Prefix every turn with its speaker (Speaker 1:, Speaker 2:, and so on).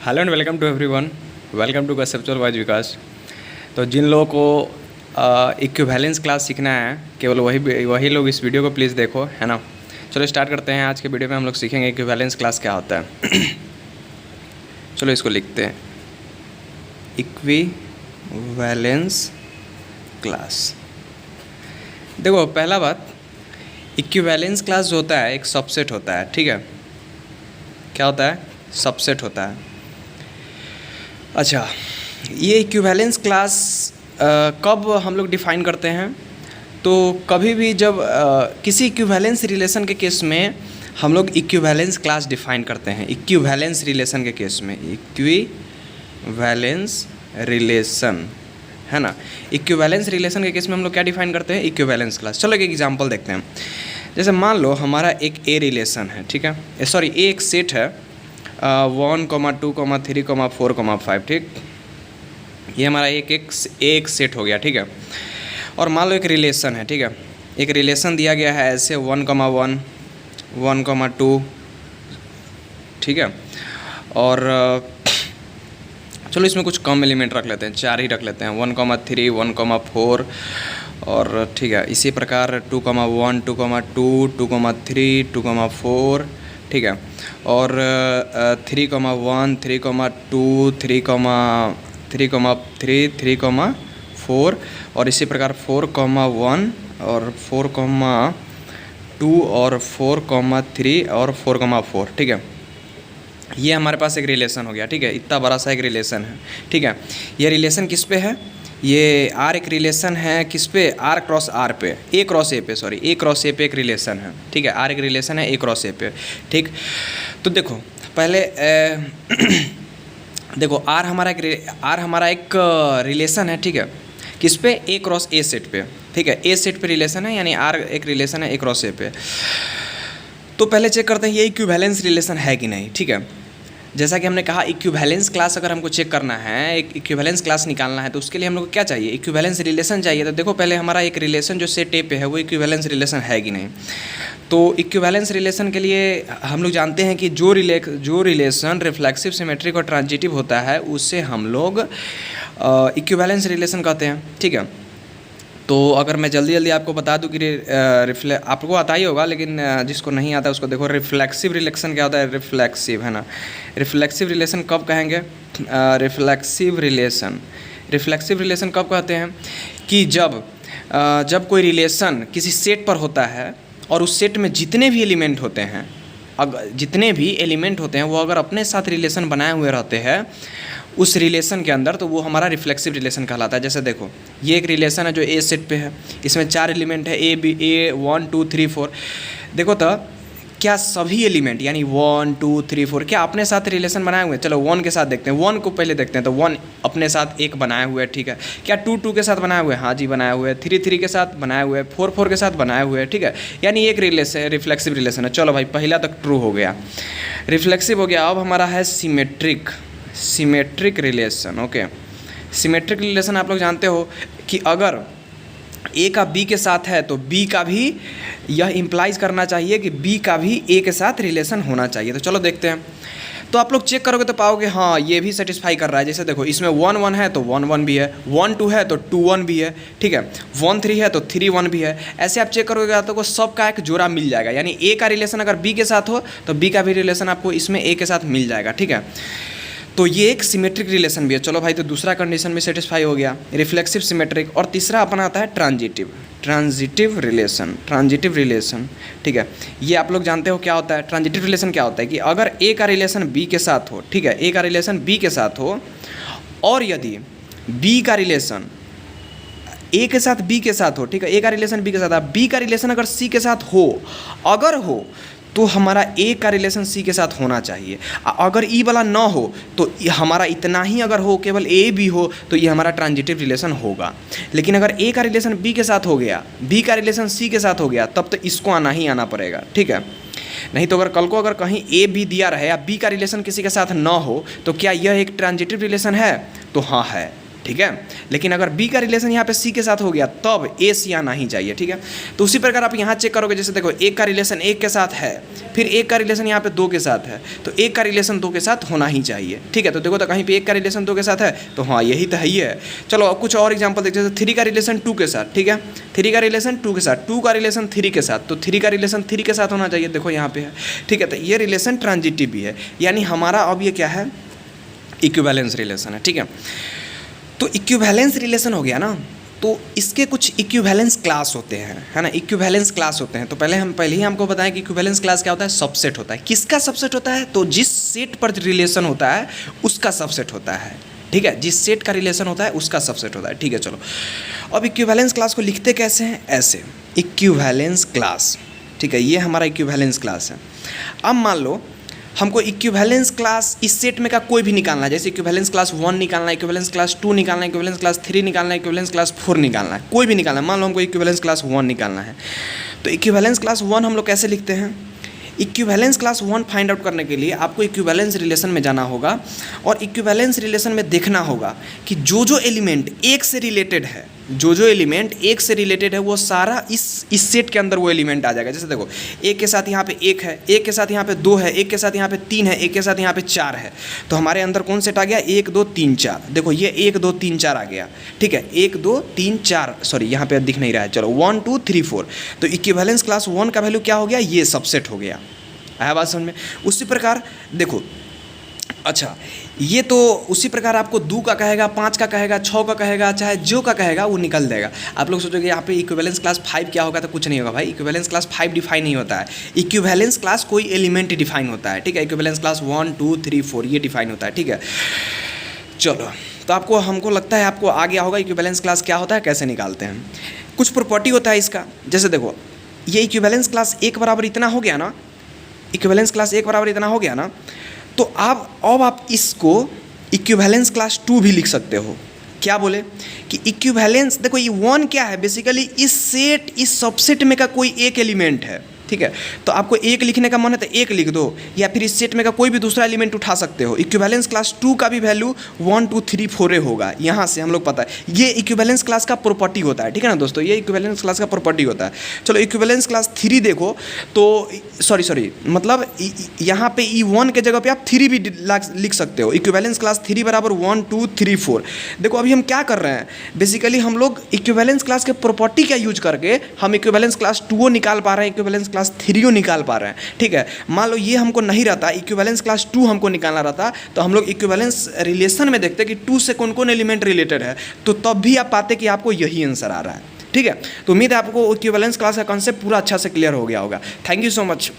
Speaker 1: Hello and welcome to everyone. Welcome to conceptual wise Vikas. तो जिन लोगों को इक्विवेलेंस क्लास सीखना है केवल वही लोग इस वीडियो को प्लीज़ देखो, है ना। चलो स्टार्ट करते हैं। आज के वीडियो में हम लोग सीखेंगे इक्विवेलेंस क्लास क्या होता है। चलो इसको लिखते हैं, इक्विवेलेंस क्लास। देखो पहला बात, इक्विवेलेंस क्लास जो होता है एक सबसेट होता है, ठीक है। क्या होता है? सबसेट होता है। अच्छा, ये इक्विवेलेंस क्लास कब हम लोग डिफ़ाइन करते हैं? तो कभी भी जब किसी इक्विवेलेंस रिलेशन के केस में हम लोग इक्विवेलेंस क्लास डिफ़ाइन करते हैं। इक्विवेलेंस रिलेशन के केस में, इक्विवेलेंस रिलेशन, है ना। इक्विवेलेंस रिलेशन के केस में हम लोग क्या डिफ़ाइन करते हैं? Equivalence class. चलो एक एग्जांपल देखते हैं। जैसे मान लो हमारा एक ए रिलेशन है, ठीक है, सॉरी ए एक सेट है 1, 2, 3, 4, 5, ठीक। ये हमारा एक सेट हो गया, ठीक है। और मान लो एक रिलेशन है, ठीक है। एक रिलेशन दिया गया है ऐसे 1, 1, 1, 2, ठीक है। और चलो इसमें कुछ कम एलिमेंट रख लेते हैं, 4 ही रख लेते हैं, 1, 3, 1, 4 और ठीक है। इसी प्रकार 2, 1, 2, 2, 2, 3, 2, 4, ठीक है। और 3, 1, 3, 2, 3, 3, 4 और इसी प्रकार 4, 1 और 4, 2 और 4, 3 और 4, 4, ठीक है। ये हमारे पास एक रिलेशन हो गया, ठीक है। इतना बड़ा सा एक रिलेशन है, ठीक है। ये रिलेशन किस पे है? ये आर एक रिलेशन है किस पे? आर क्रॉस आर पे, ए क्रॉस ए पे, सॉरी ए क्रॉस ए पे एक रिलेशन है, ठीक है। आर एक रिलेशन है ए क्रॉस ए पे, ठीक। तो देखो पहले देखो आर हमारा एक रिलेशन है, ठीक है। किस पे? ए क्रॉस ए सेट पे, ठीक है। ए सेट पे रिलेशन है, यानी आर एक रिलेशन है ए क्रॉस ए पे। तो पहले चेक करते हैं ये इक्विवेलेंस रिलेशन है कि नहीं, ठीक है। जैसा कि हमने कहा इक्विवेलेंस क्लास अगर हमको चेक करना है, एक इक्विवेलेंस क्लास निकालना है, तो उसके लिए हम लोग को क्या चाहिए? इक्विवेलेंस रिलेशन चाहिए। तो देखो पहले हमारा एक रिलेशन जो सेट ए पे है वो इक्विवेलेंस रिलेशन है कि नहीं। तो इक्विवेलेंस रिलेशन के लिए हम लोग जानते हैं कि जो रिलेशन रिफ्लेक्सिव, सिमेट्रिक और ट्रांजिटिव होता है उससे हम लोग इक्विवेलेंस रिलेशन कहते हैं, ठीक है। तो अगर मैं जल्दी आपको बता दूं कि आपको आता ही होगा, लेकिन जिसको नहीं आता उसको देखो, रिफ्लेक्सिव रिलेशन क्या होता है? रिफ्लेक्सिव, है ना। रिफ्लेक्सिव रिलेशन कब कहेंगे? रिफ्लेक्सिव रिलेशन कब कहते हैं? कि जब कोई रिलेशन किसी सेट पर होता है और उस सेट में जितने भी एलिमेंट होते हैं, वो अगर अपने साथ रिलेशन बनाए हुए रहते हैं उस रिलेशन के अंदर, तो वो हमारा रिफ्लेक्सिव रिलेशन कहलाता है। जैसे देखो ये एक रिलेशन है जो ए सेट पे है, इसमें 4 एलिमेंट है, ए 1, 2, 3, 4। देखो तो क्या सभी एलिमेंट यानी 1, 2, 3, 4 क्या अपने साथ रिलेशन बनाए हुए हैं? चलो 1 के साथ देखते हैं, 1 को पहले देखते हैं। तो 1 अपने साथ एक बनाए हुए है, ठीक है। क्या 2, 2 के साथ बनाए हुए हैं? हाँ जी बनाए हुए हैं। 3, 3 के साथ बनाए हुए हैं, 4, 4 के साथ बनाए हुए हैं, ठीक है। यानी एक रिलेशन रिफ्लेक्सिव रिलेशन है। चलो भाई पहला तक ट्रू हो गया, रिफ्लेक्सिव हो गया। अब हमारा है symmetric relation, okay. Symmetric relation आप लोग जानते हो कि अगर ए का बी के साथ है तो बी का भी यह इम्प्लाइज करना चाहिए कि बी का भी ए के साथ रिलेशन होना चाहिए। तो चलो देखते हैं। तो आप लोग चेक करोगे तो पाओगे हाँ ये भी सेटिस्फाई कर रहा है। जैसे देखो इसमें 1, 1 है तो 1, 1 भी है, 1, 2 है तो 2, 1 भी है, ठीक है। 1, 3 है तो 3, 1 भी है। ऐसे आप चेक करोगे तो सबका एक जोड़ा मिल जाएगा। यानी ए का रिलेशन अगर बी के साथ हो तो बी का भी रिलेशन आपको इसमें ए के साथ मिल जाएगा, ठीक है। तो ये एक सिमेट्रिक रिलेशन भी है। चलो भाई, तो दूसरा कंडीशन में सेटिस्फाई हो गया, रिफ्लेक्सिव, सिमेट्रिक। और तीसरा अपना आता है ट्रांजिटिव रिलेशन, ठीक है। ये आप लोग जानते हो क्या होता है? ट्रांजिटिव रिलेशन क्या होता है कि अगर ए का रिलेशन बी के साथ हो, ठीक है, ए का रिलेशन बी के साथ हो, और यदि बी का रिलेशन ए के साथ बी के साथ हो, ठीक है, ए का रिलेशन बी के साथ, बी का रिलेशन अगर सी के साथ हो, अगर हो तो हमारा ए का रिलेशन सी के साथ होना चाहिए। अगर ई वाला ना हो तो हमारा इतना ही अगर हो, केवल ए भी हो, तो ये हमारा ट्रांजिटिव रिलेशन होगा। लेकिन अगर ए का रिलेशन बी के साथ हो गया, बी का रिलेशन सी के साथ हो गया, तब तो इसको आना ही आना पड़ेगा, ठीक है। नहीं तो अगर कल को अगर कहीं ए बी दिया रहे या बी का रिलेशन किसी के साथ ना हो, तो क्या यह एक ट्रांजिटिव रिलेशन है? तो हाँ है, ठीक है। लेकिन अगर बी का रिलेशन यहाँ पे सी के साथ हो गया तब ए सी आना ही चाहिए, ठीक है। तो उसी प्रकार आप यहाँ चेक करोगे, जैसे देखो एक का रिलेशन एक के साथ है, फिर एक का रिलेशन यहाँ पे दो के साथ है, तो एक का रिलेशन दो के साथ होना ही चाहिए, ठीक है। तो देखो तो कहीं पे एक का रिलेशन दो के साथ है, तो हाँ यही तो है ही है। चलो अब कुछ और एग्जाम्पल देखते हैं। थ्री का रिलेशन टू के साथ, ठीक है, थ्री का रिलेशन टू के साथ, टू का रिलेशन थ्री के साथ, तो थ्री का रिलेशन थ्री के साथ होना चाहिए, देखो यहाँ पे है, ठीक है। तो ये रिलेशन ट्रांजिटिव भी है, यानी हमारा अब ये क्या है, इक्विवेलेंस रिलेशन है, ठीक है। तो इक्विवेलेंस रिलेशन हो गया ना, तो इसके कुछ इक्विवेलेंस क्लास होते हैं, है ना, इक्विवेलेंस क्लास होते हैं। तो पहले ही हमको बताएं कि इक्विवेलेंस क्लास क्या होता है, सबसेट होता है। किसका सबसेट होता है, तो जिस सेट पर रिलेशन होता है उसका सबसेट होता है, ठीक है, जिस सेट का रिलेशन होता है उसका सबसेट होता है, ठीक है। चलो अब इक्विवेलेंस क्लास को लिखते कैसे हैं, ऐसे, इक्विवेलेंस क्लास, ठीक है, ये हमारा इक्विवेलेंस क्लास है। अब मान लो हमको इक्विवेलेंस क्लास इस सेट में का कोई भी निकालना है, जैसे इक्विवेलेंस क्लास 1 निकालना है, इक्विवेलेंस क्लास 2 निकालना है, इक्विवेलेंस क्लास 3 निकालना है, इक्विवेलेंस क्लास 4 निकालना है, कोई भी निकालना है। मान लो हमको इक्विवेलेंस क्लास 1 निकालना है, तो इक्विवेलेंस क्लास 1 हम लोग कैसे लिखते हैं, इक्विवेलेंस क्लास 1 फाइंड आउट करने के लिए आपको इक्विवेलेंस रिलेशन में जाना होगा और इक्विवेलेंस रिलेशन में देखना होगा कि जो जो एलिमेंट एक से रिलेटेड है, जो जो एलिमेंट एक से रिलेटेड है वो सारा इस सेट के अंदर वो एलिमेंट आ जाएगा। जैसे देखो एक के साथ यहाँ पे एक है, एक के साथ यहाँ पे दो है, एक के साथ यहाँ पे तीन है, एक के साथ यहाँ पे चार है, तो हमारे अंदर कौन सेट आ गया, 1 2 3 4। देखो ये 1 2 3 4 आ गया, ठीक है, 1 2 3 4, सॉरी यहाँ पे दिख नहीं रहा है, चलो 1 2 3 4। तो इक्विवेलेंस क्लास 1 का वैल्यू क्या हो गया, ये सबसेट हो गया। आया बात समझ में। उसी प्रकार देखो, अच्छा ये तो उसी प्रकार आपको 2 का कहेगा, 5 का कहेगा, 6 का कहेगा, चाहे जो का कहेगा वो निकल देगा। आप लोग सोचोगे यहाँ पे इक्विवेलेंस क्लास 5 क्या होगा, तो कुछ नहीं होगा भाई, इक्विवेलेंस क्लास 5 डिफाइन नहीं होता है। इक्विवेलेंस क्लास कोई एलिमेंट डिफाइन होता है, ठीक है, इक्विवेलेंस क्लास 1 2 3 4 ये डिफाइन होता है, ठीक है। चलो तो आपको, हमको लगता है आपको आ गया होगा इक्विवेलेंस क्लास क्या होता है, कैसे निकालते हैं। कुछ प्रॉपर्टी होता है इसका, जैसे देखो ये इक्विवेलेंस क्लास 1 बराबर इतना हो गया ना, इक्विवेलेंस क्लास 1 बराबर इतना हो गया ना, तो अब आप इसको इक्विवेलेंस क्लास 2 भी लिख सकते हो। क्या बोले कि इक्विवेलेंस, देखो ये 1 क्या है, बेसिकली इस सेट, इस सबसेट में का कोई एक एलिमेंट है, ठीक है। तो आपको एक लिखने का मन है तो एक लिख दो, या फिर इस सेट में का कोई भी दूसरा एलिमेंट उठा सकते हो। इक्विवेलेंस क्लास 2 का भी वैल्यू 1 2 3 4 होगा, यहाँ से हम लोग पता है ये इक्विवेलेंस क्लास का प्रॉपर्टी होता है, ठीक है ना दोस्तों, ये इक्विवेलेंस क्लास का प्रॉपर्टी होता है। चलो इक्विवेलेंस क्लास 3 देखो तो सॉरी मतलब यहाँ पे E1 के जगह पे आप 3 भी लिख सकते हो। इक्विवेलेंस क्लास 3 बराबर 1 2 3 4। देखो अभी हम क्या कर रहे हैं, बेसिकली हम लोग इक्विवेलेंस क्लास के प्रॉपर्टी का यूज करके हम इक्विवेलेंस क्लास 2 निकाल पा रहे हैं, इक्विवेलेंस क्लास 3 निकाल पा रहे हैं, ठीक है। मान लो ये हमको नहीं रहता, इक्विवेलेंस क्लास 2 हमको निकालना रहता, तो हम लोग इक्विवेलेंस रिलेशन में देखते कि 2 से कौन कौन एलिमेंट रिलेटेड है, तो तब भी आप पाते कि आपको यही आंसर आ रहा है, ठीक है। तो उम्मीद है आपको इक्विवेलेंस क्लास का कॉन्सेप्ट पूरा अच्छा से क्लियर हो गया होगा। Thank you so much.